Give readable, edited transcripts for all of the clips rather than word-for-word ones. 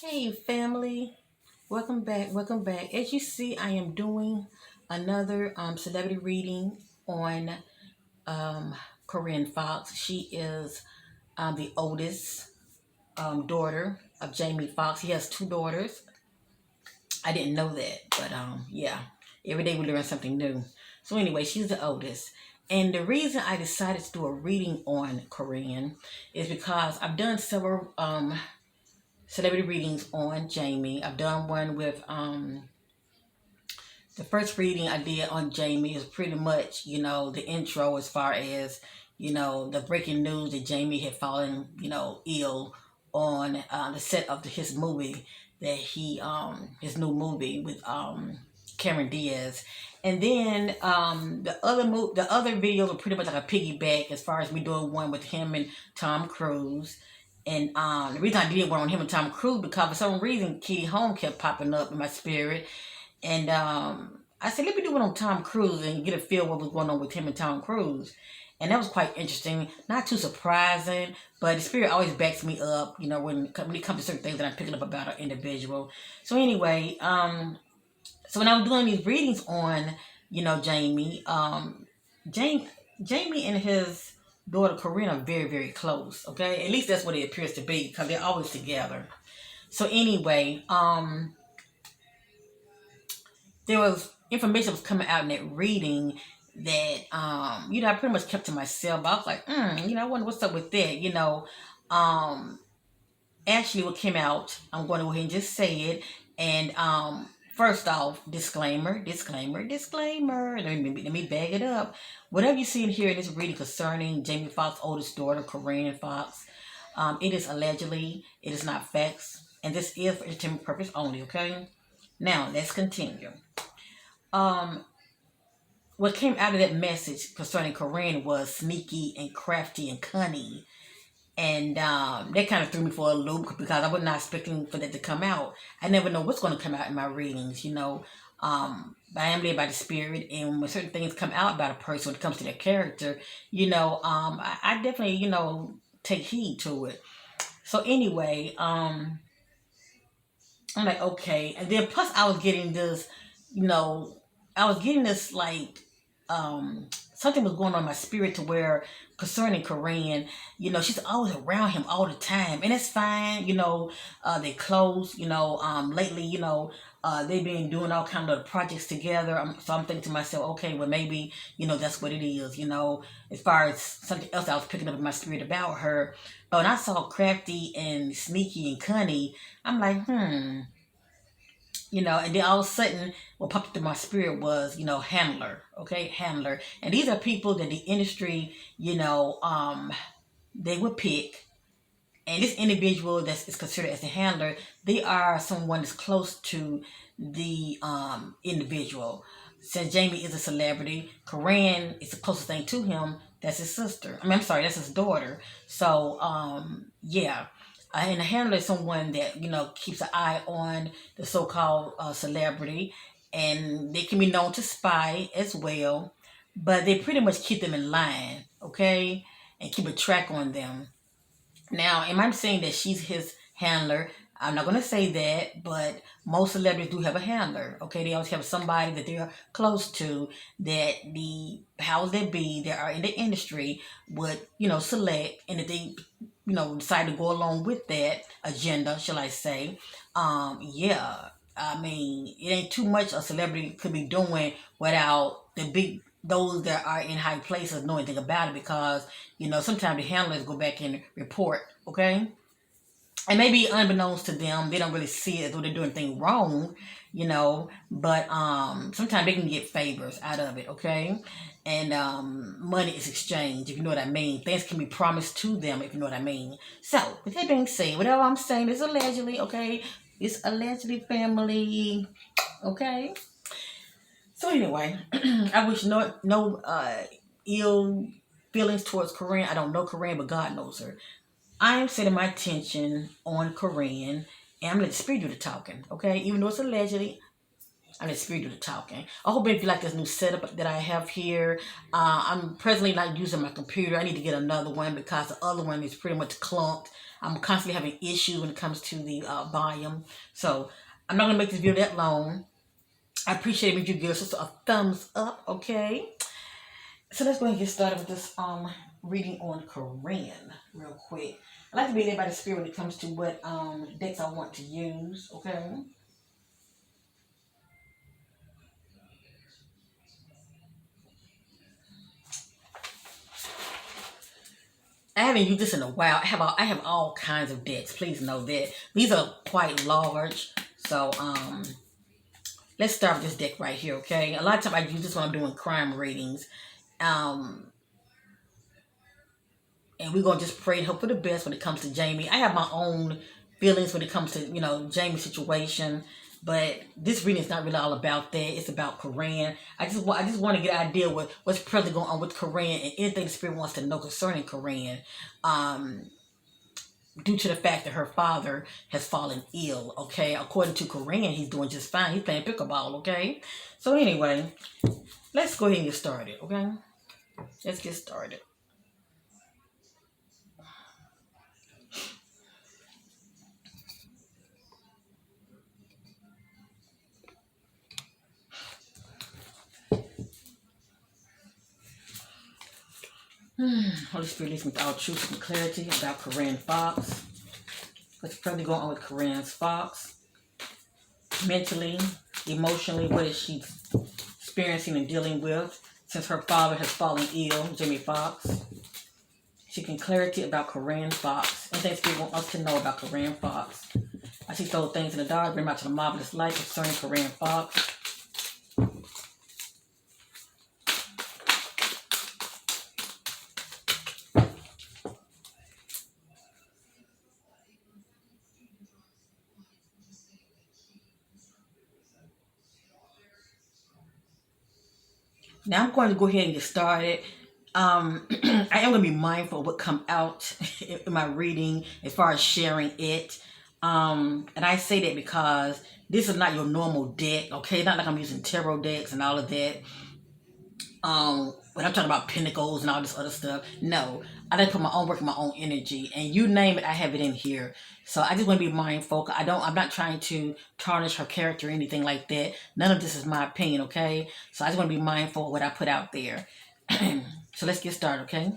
Hey family, welcome back, welcome back. As you see, I am doing another celebrity reading on um, Corinne Foxx. She is the oldest daughter of Jamie Foxx. He has two daughters. I didn't know that, but yeah, every day we learn something new. So anyway, she's the oldest. And the reason I decided to do a reading on Corinne is because I've done several celebrity readings on Jamie. I've done one with the first reading I did on Jamie is pretty much, the intro as far as, the breaking news that Jamie had fallen, ill on the set of his movie that his new movie with Cameron Diaz. And then the other videos are pretty much like a piggyback as far as me doing one with him and Tom Cruise. And the reason I did one on him and Tom Cruise because for some reason Kitty Home kept popping up in my spirit, and I said, let me do one on Tom Cruise and get a feel what was going on with him and Tom Cruise. And that was quite interesting. Not too surprising, but the spirit always backs me up, when it comes to certain things that I'm picking up about an individual. So anyway, so when I was doing these readings on, Jamie, Jamie, Jamie and his daughter Corinne are very, very close. Okay, at least that's what it appears to be because they're always together. So anyway, there was information that was coming out in that reading that I pretty much kept to myself. I was like, I wonder what's up with that. Um, Actually, what came out, I'm going to go ahead and just say it. And first off, disclaimer, disclaimer, disclaimer. Let me bag it up. Whatever you see in here in this reading concerning Jamie Foxx's oldest daughter, Corinne Fox, it is allegedly, it is not facts, and this is for entertainment purpose only. Okay. Now let's continue. Um, what came out of that message concerning Corinne was sneaky and crafty and cunning. And that kind of threw me for a loop because I was not expecting for that to come out. I never know what's going to come out in my readings. But I am led by the spirit, and when certain things come out about a person when it comes to their character, I definitely, take heed to it. So anyway, I'm like, okay. And then plus I was getting this, you know, I was getting this like something was going on in my spirit to where concerning Corinne, she's always around him all the time. And it's fine, they close, lately, they've been doing all kind of projects together. So I'm thinking to myself, okay, well maybe, that's what it is, as far as something else I was picking up in my spirit about her. But when I saw crafty and sneaky and cunning, I'm like, and then all of a sudden, what popped into my spirit was, handler, okay, handler. And these are people that the industry, they would pick. And this individual that is considered as a handler, they are someone that's close to the individual. Since Jamie is a celebrity, Corinne is the closest thing to him. That's his sister. I'm sorry, that's his daughter. So, yeah. And a handler is someone that, keeps an eye on the so-called celebrity. And they can be known to spy as well. But they pretty much keep them in line, okay? And keep a track on them. Now, am I saying that she's his handler? I'm not going to say that, but most celebrities do have a handler. Okay, they always have somebody that they're close to that the powers that be that are in the industry would, select, and if they, decide to go along with that agenda, shall I say, yeah. I mean, it ain't too much a celebrity could be doing without the big those that are in high places know anything about it because sometimes the handlers go back and report, okay? And maybe unbeknownst to them, they don't really see it as though they're doing anything wrong, but sometimes they can get favors out of it, okay? And money is exchanged, if you know what I mean. Things can be promised to them, if you know what I mean. So, with that being said, whatever I'm saying is allegedly, okay? It's allegedly family, okay? So anyway, I wish no ill feelings towards Corinne. I don't know Corinne, but God knows her. I am setting my attention on Corinne, and I'm gonna let the spirit do the talking. Okay, even though it's allegedly, I'm the spirit do the talking. I hope if you like this new setup that I have here. I'm presently not using my computer. I need to get another one because the other one is pretty much clunked. I'm constantly having issues when it comes to the volume. So I'm not going to make this video that long. I appreciate it if you give us a thumbs up, okay? So let's go ahead and get started with this reading on Corinne real quick. I like to be led by the spirit when it comes to what decks I want to use, okay? I haven't used this in a while. I have all kinds of decks. Please know that these are quite large. So let's start with this deck right here, okay? A lot of times I use this when I'm doing crime readings. And we're gonna just pray and hope for the best when it comes to Jamie. I have my own feelings when it comes to Jamie's situation, but this reading is not really all about that. It's about Corinne. I just want to get an idea what's presently going on with Corinne and anything the spirit wants to know concerning Corinne. Due to the fact that her father has fallen ill, okay? According to Corinne, he's doing just fine. He's playing pickleball, okay? So anyway, let's go ahead and get started, okay? Let's get started. Holy Spirit leads me to all truth and clarity about Corinne Fox. What's probably going on with Corinne Fox? Mentally, emotionally, what is she experiencing and dealing with since her father has fallen ill, Jamie Foxx? Seeking clarity about Corinne Fox. Anything Spirit wants us to know about Corinne Fox. I see those things in the dark, bring out to the marvelous light concerning Corinne Fox. Now I'm going to go ahead and get started. I am going to be mindful of what come out in my reading as far as sharing it. And I say that because this is not your normal deck, okay? Not like I'm using tarot decks and all of that. When I'm talking about pentacles and all this other stuff, no. I like to put my own work, my own energy, and you name it, I have it in here. So I just want to be mindful. I'm not trying to tarnish her character or anything like that. None of this is my opinion, okay? So I just want to be mindful of what I put out there. So let's get started, okay?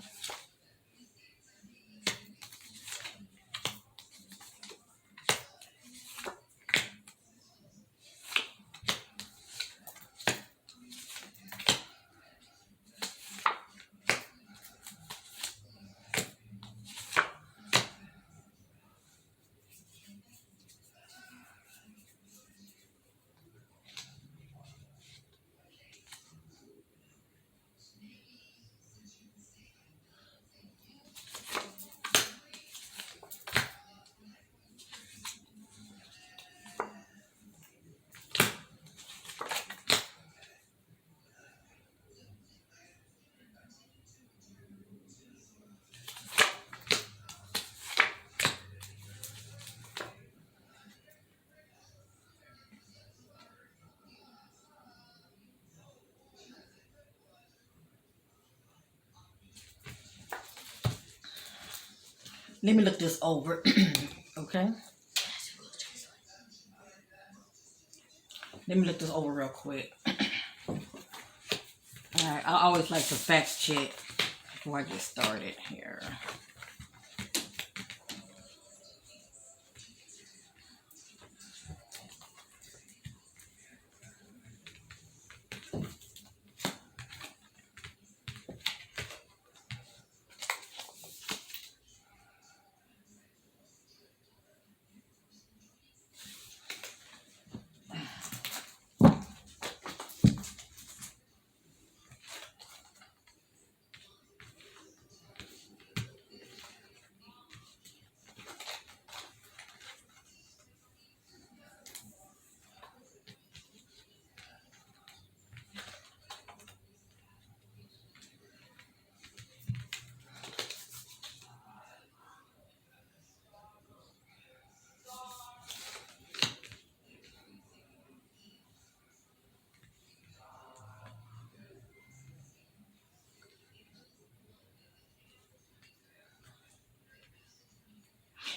Let me look this over, okay? Let me look this over real quick. All right, I always like to fact check before I get started here.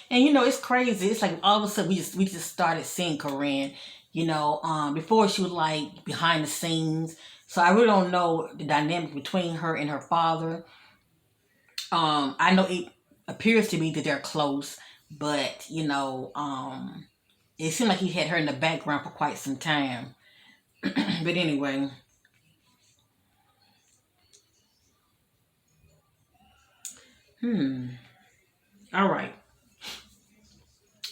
And it's crazy. It's like all of a sudden we just started seeing Corinne. Before she was like behind the scenes. So I really don't know the dynamic between her and her father. I know it appears to me that they're close, but it seemed like he had her in the background for quite some time. But anyway, all right.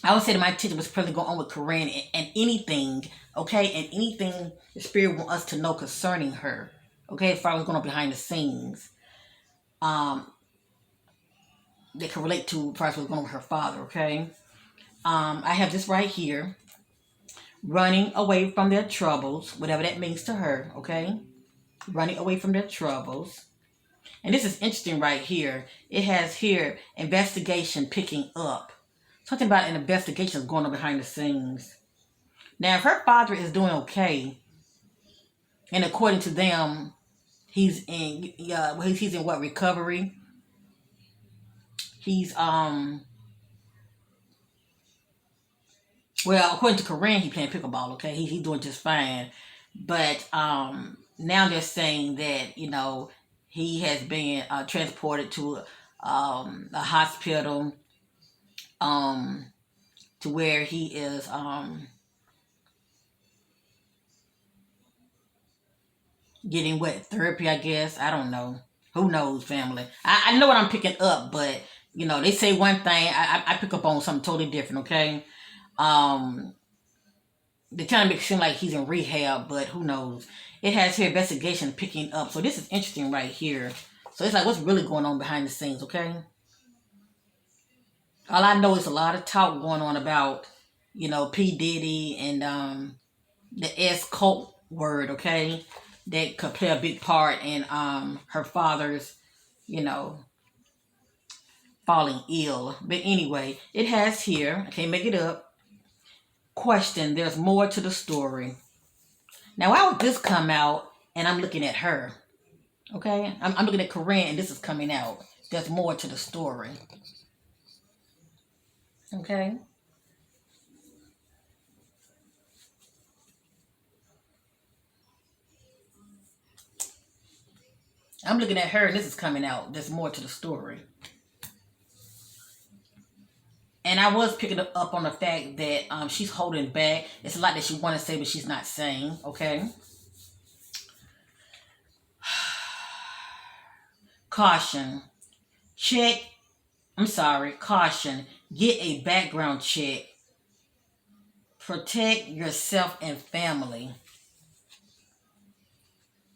I would say that my attention was probably going on with Corinne and anything, okay, and anything the spirit wants us to know concerning her, okay, as far as going on behind the scenes, um, that can relate to as far as what's going on with her father, okay. I have this right here, running away from their troubles, whatever that means to her, okay, running away from their troubles. And this is interesting right here. It has here investigation picking up. Something about an investigation is going on behind the scenes. Now, if her father is doing okay, and according to them, he's in what, recovery? He's well, according to Corinne, he playing pickleball. Okay, he's doing just fine. But now they're saying that he has been transported to a hospital, um to where he is getting what, therapy, I guess. I don't know. Who knows, family? I know what I'm picking up, but they say one thing, I pick up on something totally different. Okay, um, they kind of make it seem like he's in rehab, but who knows? It has here investigation picking up, so this is interesting right here. So it's like what's really going on behind the scenes. Okay, all I know is a lot of talk going on about P Diddy and the S cult word, okay, that could play a big part in her father's, you know, falling ill. But anyway, it has here, I can't make it up. Question, there's more to the story. Now, why would this come out and I'm looking at her? Okay? I'm looking at Corinne and this is coming out. There's more to the story. Okay? I'm looking at her and this is coming out. There's more to the story. And I was picking up on the fact that she's holding back. It's a lot that she want to say, but she's not saying. Okay. Caution. Check. I'm sorry. Caution. Get a background check. Protect yourself and family.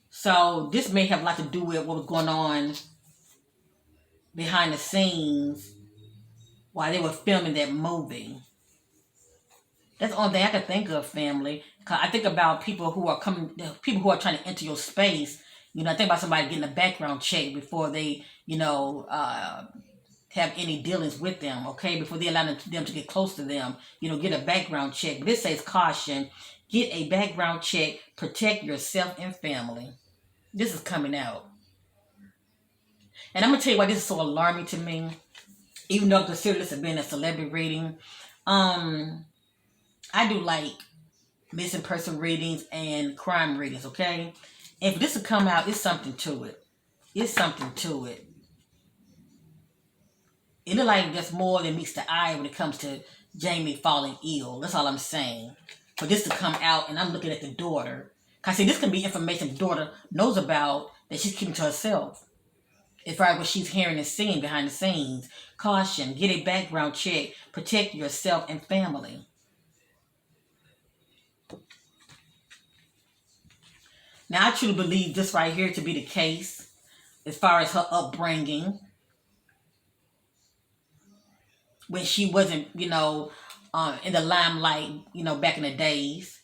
So this may have a lot to do with what was going on behind the scenes while they were filming that movie. That's the only thing I can think of, family. Cause I think about people who are trying to enter your space. I think about somebody getting a background check before they, have any dealings with them. Okay, before they allow them to get close to them, get a background check. But this says caution: get a background check, protect yourself and family. This is coming out, and I'm gonna tell you why this is so alarming to me. Even though I consider this as being a celebrity reading, I do like missing person readings and crime readings, okay? And for this to come out, it's something to it. It's something to it. It looks like there's more than meets the eye when it comes to Jamie falling ill. That's all I'm saying. For this to come out, and I'm looking at the daughter. Because, see, this can be information the daughter knows about that she's keeping to herself. As far as what she's hearing and seeing behind the scenes. Caution, get a background check, protect yourself and family. Now, I truly believe this right here to be the case as far as her upbringing. When she wasn't, in the limelight, back in the days.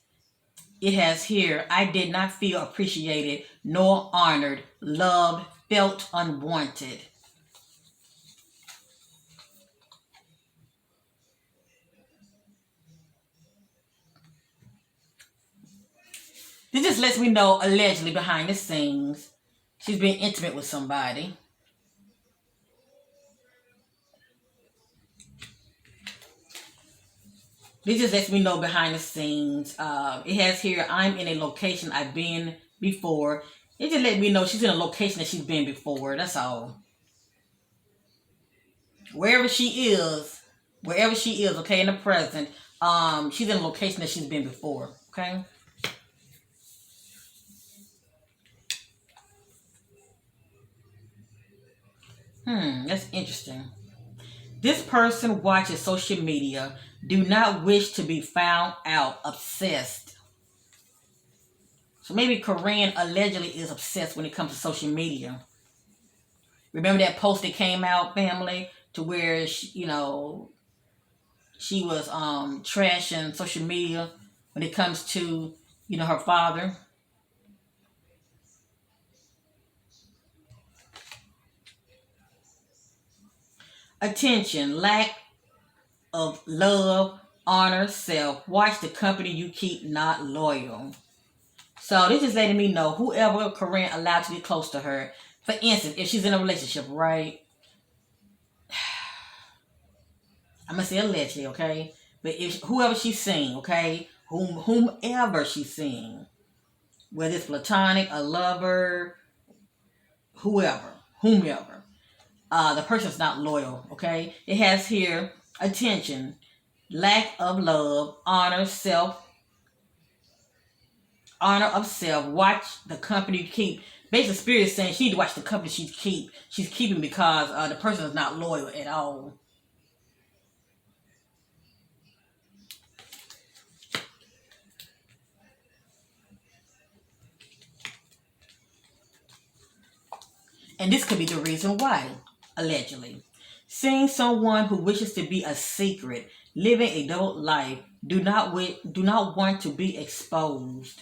It has here, I did not feel appreciated, nor honored, loved, felt unwanted. This just lets me know, allegedly, behind the scenes, she's being intimate with somebody. This just lets me know behind the scenes. It has here, I'm in a location I've been before. It just let me know she's in a location that she's been before. That's all. Wherever she is, wherever she is, okay, in the present, she's in a location that she's been before. Okay. That's interesting. This person watches social media, do not wish to be found out, obsessed. So maybe Corinne allegedly is obsessed when it comes to social media. Remember that post that came out, family, to where she was trashing social media when it comes to her father. Attention, lack of love, honor, self. Watch the company you keep, not loyal. So this is letting me know whoever Corinne allowed to get close to her. For instance, if she's in a relationship, right? I'm gonna say allegedly, okay? But if whoever she's seeing, okay, whomever she's seeing, whether it's platonic, a lover, whomever, the person's not loyal, okay? It has here attention, lack of love, honor of self. Watch the company you keep. Basically, spirit is saying she need to watch the company she's keeping because the person is not loyal at all. And this could be the reason why, allegedly. Seeing someone who wishes to be a secret, living a double life, do not want to be exposed.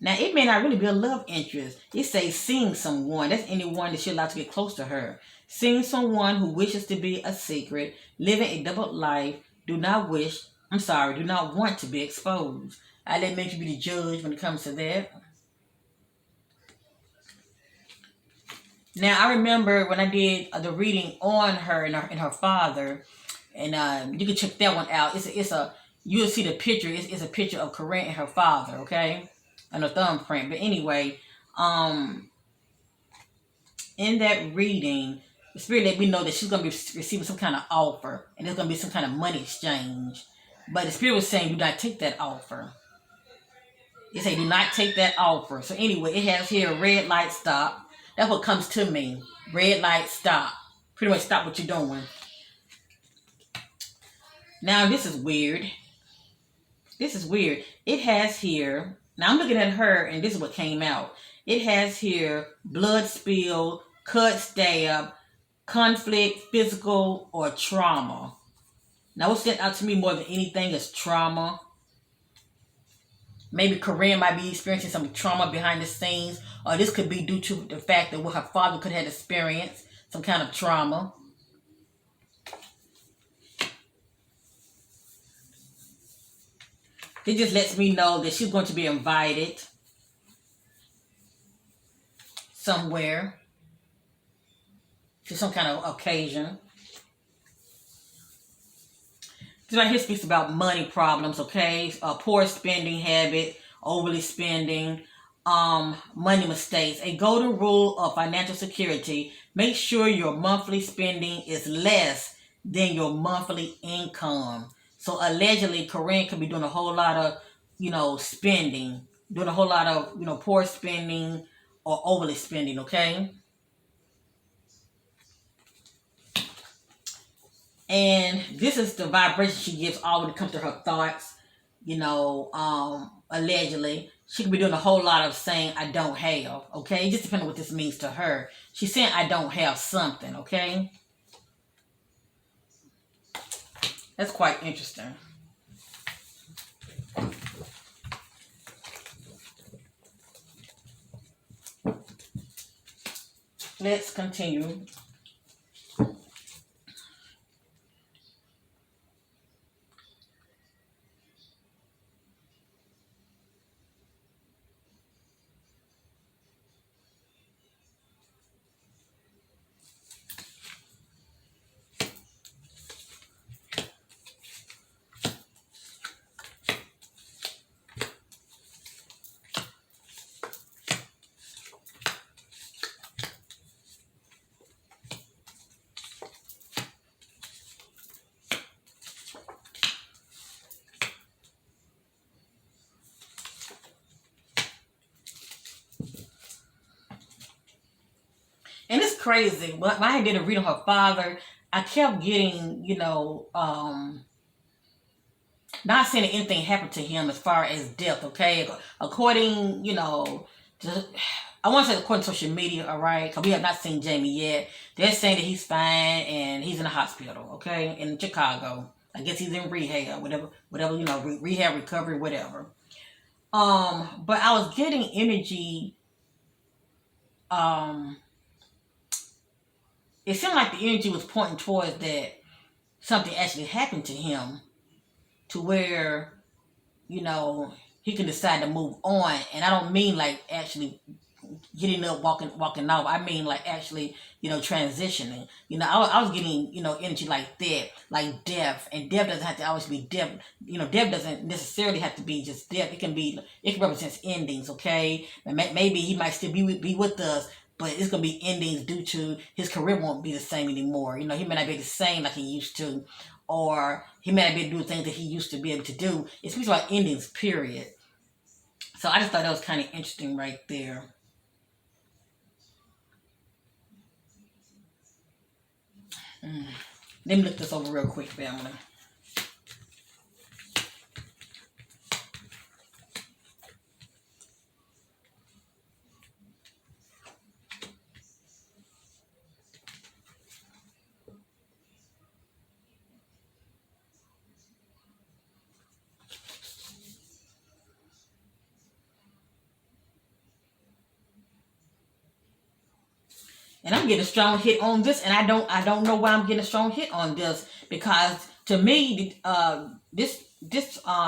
Now, it may not really be a love interest. It says seeing someone. That's anyone that she allowed to get close to her. Seeing someone who wishes to be a secret, living a double life, do not want to be exposed. I let make you be the judge when it comes to that. Now, I remember when I did the reading on her and her father, and you can check that one out. You'll see the picture. It's a picture of Corinne and her father, okay, and a thumbprint. But anyway, um, in that reading, the spirit let me know that she's gonna be receiving some kind of offer, and there's gonna be some kind of money exchange. But the spirit was saying, do not take that offer. It say, do not take that offer. So anyway, it has here red light stop. That's what comes to me. Red light stop. Pretty much stop what you're doing. Now this is weird. This is weird. It has here. Now I'm looking at her, and this is what came out. It has here blood spill, cut, stab, conflict, physical, or trauma. Now what stood out to me more than anything is trauma. Maybe Corinne might be experiencing some trauma behind the scenes, or this could be due to the fact that what her father could have experienced, some kind of trauma. It just lets me know that she's going to be invited somewhere to some kind of occasion. This right here speaks about money problems, okay? Poor spending habit, overly spending, money mistakes. A golden rule of financial security: make sure your monthly spending is less than your monthly income. So allegedly, Corinne could be doing a whole lot of, spending, doing a whole lot of, poor spending or overly spending, okay? And this is the vibration she gives all when it comes to her thoughts. Allegedly, she could be doing a whole lot of saying, I don't have, okay? Just depending on what this means to her. She's saying, I don't have something, okay? That's quite interesting. Let's continue. crazy. When I did a read on her father, I kept getting, not saying that anything happened to him as far as death, okay? According, to, I want to say according to social media, all right? Because we have not seen Jamie yet. They're saying that he's fine and he's in the hospital, okay? In Chicago. I guess he's in rehab, whatever, rehab, recovery, whatever. But I was getting energy, um, it seemed like the energy was pointing towards that something actually happened to him to where, you know, he can decide to move on. And I don't mean like actually getting up, walking off. I mean like actually, transitioning. I was getting, energy like that, like death. And death doesn't have to always be death. Death doesn't necessarily have to be just death. It can represent endings, okay? And maybe he might still be with us, but it's gonna be endings due to his career won't be the same anymore. He may not be the same like he used to, or he may not be able to do things that he used to be able to do. It speaks about endings, period. So I just thought that was kind of interesting right there. Let me look this over real quick, family. And I'm getting a strong hit on this, and I don't know why I'm getting a strong hit on this, because to me, this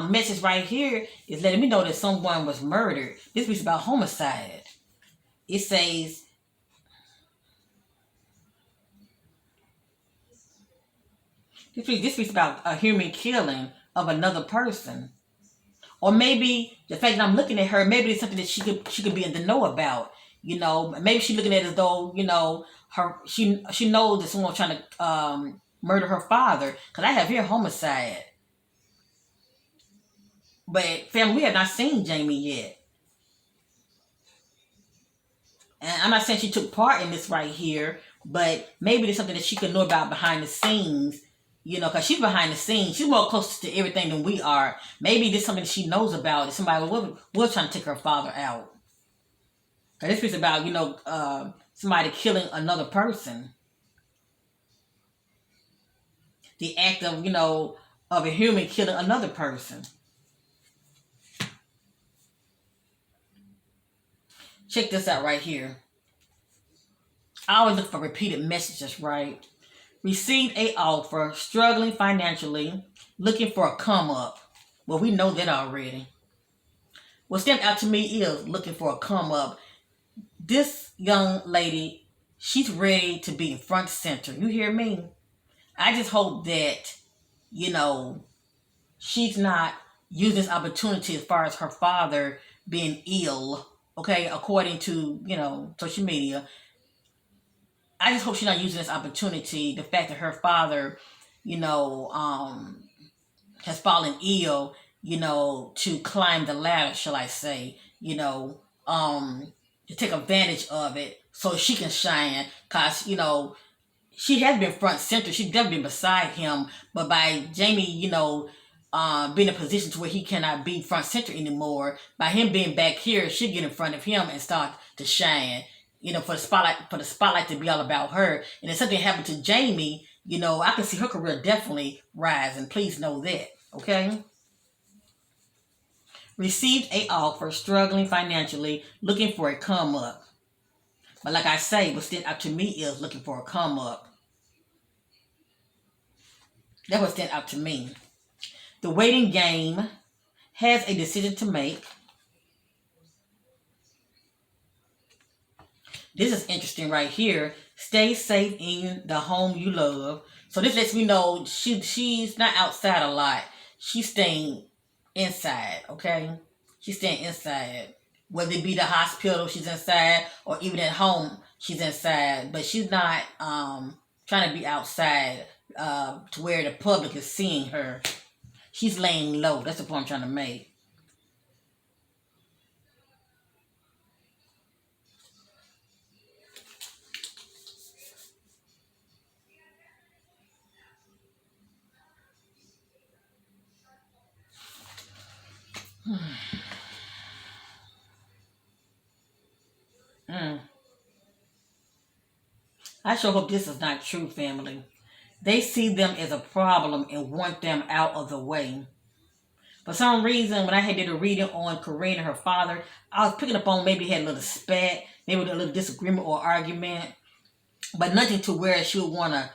message right here is letting me know that someone was murdered. This is about homicide. It says this is about a human killing of another person. Or maybe the fact that I'm looking at her, maybe it's something that she could be in the know about. Maybe she's looking at it as though, she knows that someone's trying to murder her father. Because I have here homicide. But family, we have not seen Jamie yet. And I'm not saying she took part in this right here, but maybe there's something that she could know about behind the scenes, because she's behind the scenes. She's more close to everything than we are. Maybe there's something that she knows about that somebody was trying to take her father out. Because this is about, somebody killing another person. The act of a human killing another person. Check this out right here. I always look for repeated messages, right? Received a offer, struggling financially, looking for a come up. Well, we know that already. What stands out to me is looking for a come up. This young lady, she's ready to be in front center. You hear me? I just hope that, she's not using this opportunity as far as her father being ill, okay, according to, social media. I just hope she's not using this opportunity, the fact that her father, you know, um, has fallen ill, to climb the ladder, shall I say, to take advantage of it so she can shine. Because, she has been front center. She's definitely been beside him. But by Jamie, being in a position to where he cannot be front center anymore, by him being back here, she get in front of him and start to shine. For the spotlight to be all about her. And if something happened to Jamie, I can see her career definitely rise. And please know that. Okay. Received a offer, struggling financially, looking for a come up. But like I say, what stood out to me is looking for a come up. That what stood out to me. The waiting game has a decision to make. This is interesting right here. Stay safe in the home you love. So this lets me know she's not outside a lot. She's staying inside, okay? She's staying inside. Whether it be the hospital, she's inside, or even at home, she's inside. But she's not trying to be outside to where the public is seeing her. She's laying low. That's the point I'm trying to make. Mm. I sure hope this is not true, family. They see them as a problem and want them out of the way. For some reason, when I had did a reading on Corinne and her father, I was picking up on maybe they had a little spat, maybe a little disagreement or argument, but nothing to where she would want to,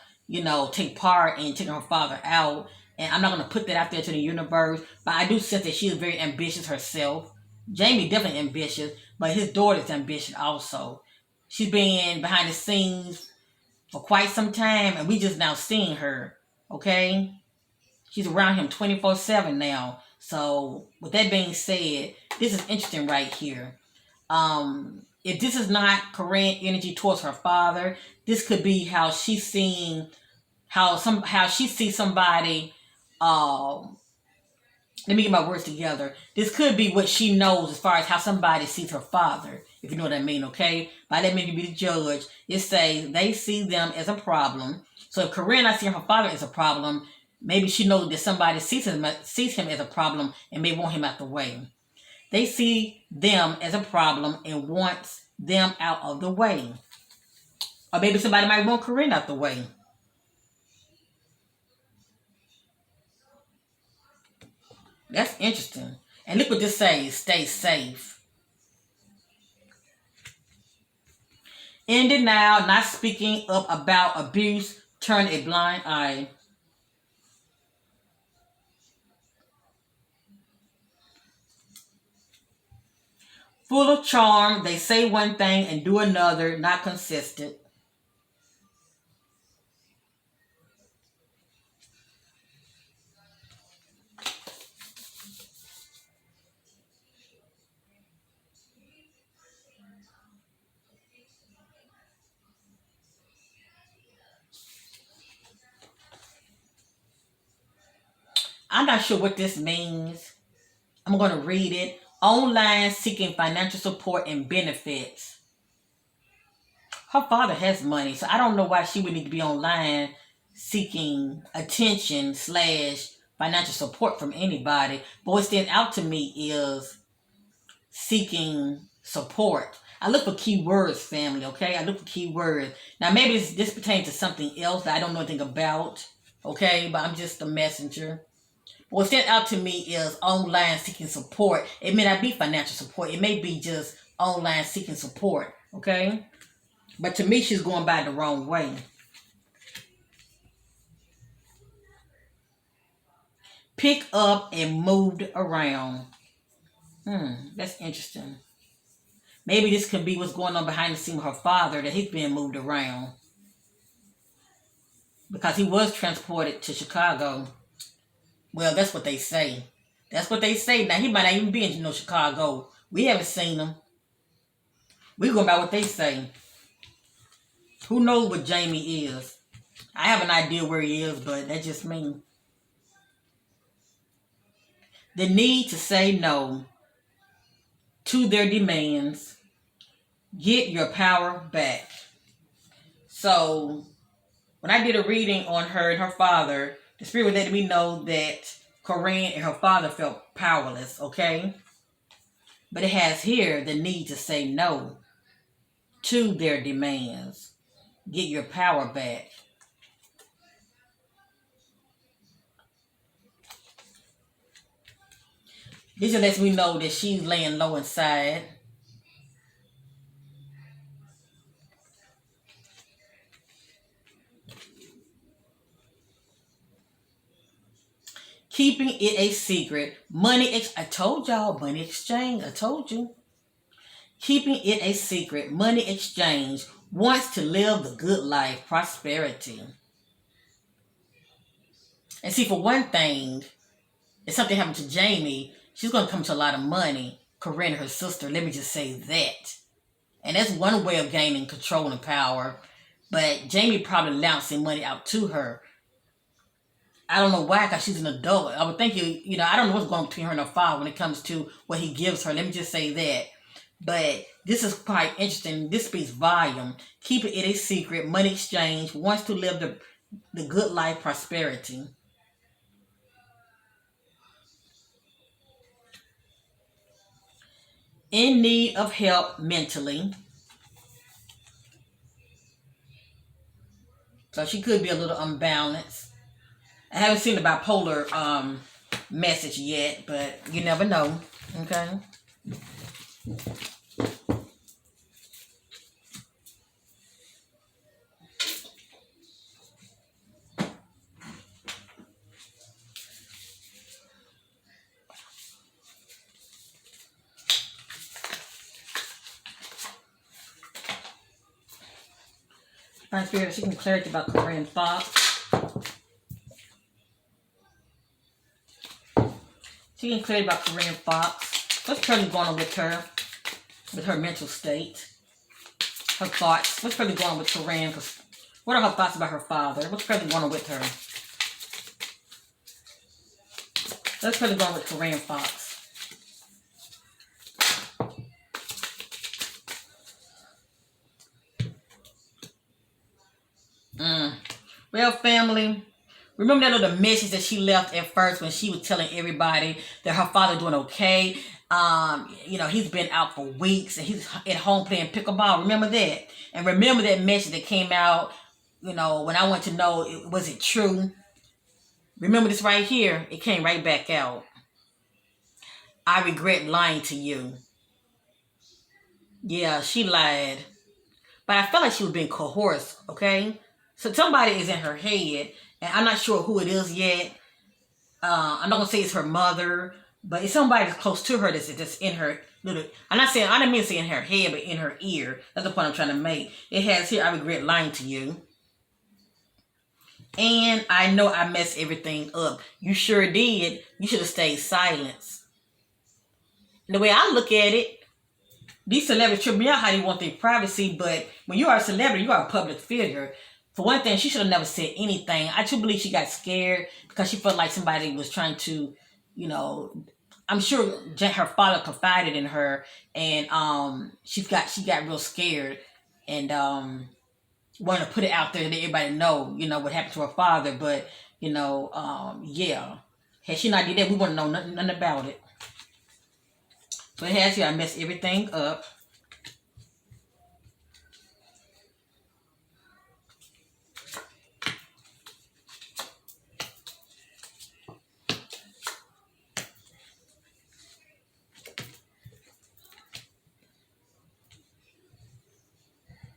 take part in taking her father out. And I'm not going to put that out there to the universe, but I do sense that she is very ambitious herself. Jamie definitely ambitious, but his daughter's ambitious also. She's been behind the scenes for quite some time, and we just now seeing her. Okay, she's around him 24/7 now. So with that being said, this is interesting right here. If this is not Corinne energy towards her father, this could be how she's seeing how she sees somebody. Um, Let me get my words together. This could be what she knows as far as how somebody sees her father, if you know what I mean. Okay, by that means you be the judge. It says they see them as a problem. So if Corinne not seeing her father as a problem, maybe she knows that somebody sees him as a problem and may want him out the way. They see them as a problem and wants them out of the way. Or maybe somebody might want Corinne out the way. That's interesting. And look what this says, stay safe. In denial, not speaking up about abuse, turn a blind eye. Full of charm, they say one thing and do another, not consistent. I'm not sure what this means. I'm going to read it. Online seeking financial support and benefits. Her father has money, so I don't know why she would need to be online seeking attention slash financial support from anybody. But what stands out to me is seeking support. I look for keywords, family, okay? I look for keywords. Now, maybe this pertains to something else that I don't know anything about, okay? But I'm just a messenger. What stands out to me is online seeking support. It may not be financial support. It may be just online seeking support, okay? But to me, she's going by the wrong way. Pick up and moved around. That's interesting. Maybe this could be what's going on behind the scene with her father, that he's being moved around. Because he was transported to Chicago. Well, that's what they say. That's what they say. Now, he might not even be in Chicago. We haven't seen him. We're going by what they say. Who knows what Jamie is? I have an idea where he is, but that's just me. The need to say no to their demands. Get your power back. So, when I did a reading on her and her father, the spirit was letting me know that Corinne and her father felt powerless, okay? But it has here the need to say no to their demands. Get your power back. This just lets me know that she's laying low inside. Keeping it a secret. I told y'all, money exchange. I told you. Keeping it a secret. Money exchange. Wants to live the good life. Prosperity. And see, for one thing, if something happened to Jamie, she's going to come to a lot of money. Corinne, her sister, let me just say that. And that's one way of gaining control and power. But Jamie probably announcing money out to her. I don't know why, because she's an adult. I would think I don't know what's going on between her and her father when it comes to what he gives her. Let me just say that. But this is quite interesting. This speaks volume. Keeping it a secret. Money exchange. Wants to live the good life, prosperity. in need of help mentally. So she could be a little unbalanced. I haven't seen the bipolar message yet, but you never know. Okay. My spirit seeking clarity about Corinne Fox. Seeking clarity about Corinne Fox. What's currently going on with her mental state, her thoughts? What's currently going on with Corinne? What are her thoughts about her father? What's currently going on with her? What's currently going on with Corinne Fox? Well, family, remember that little message that she left at first when she was telling everybody that her father doing okay. He's been out for weeks and he's at home playing pickleball. Remember that? And remember that message that came out, when I want to know, was it true? Remember this right here. It came right back out. I regret lying to you. Yeah, she lied. But I felt like she was being coerced, okay? So somebody is in her head, and I'm not sure who it is yet. I'm not gonna say it's her mother, but it's somebody that's close to her that's in her little. I didn't mean to say in her head, but in her ear. That's the point I'm trying to make. It has here, I regret lying to you. And I know I messed everything up. You sure did. You should have stayed silent. And the way I look at it, these celebrities trip me out how they want their privacy, but when you are a celebrity, you are a public figure. For one thing, she should have never said anything. I truly believe she got scared because she felt like somebody was trying to, I'm sure her father confided in her, and she got real scared and wanted to put it out there to let everybody know, what happened to her father. But yeah, had she not did that, we wouldn't know nothing about it. So it has here, I messed everything up.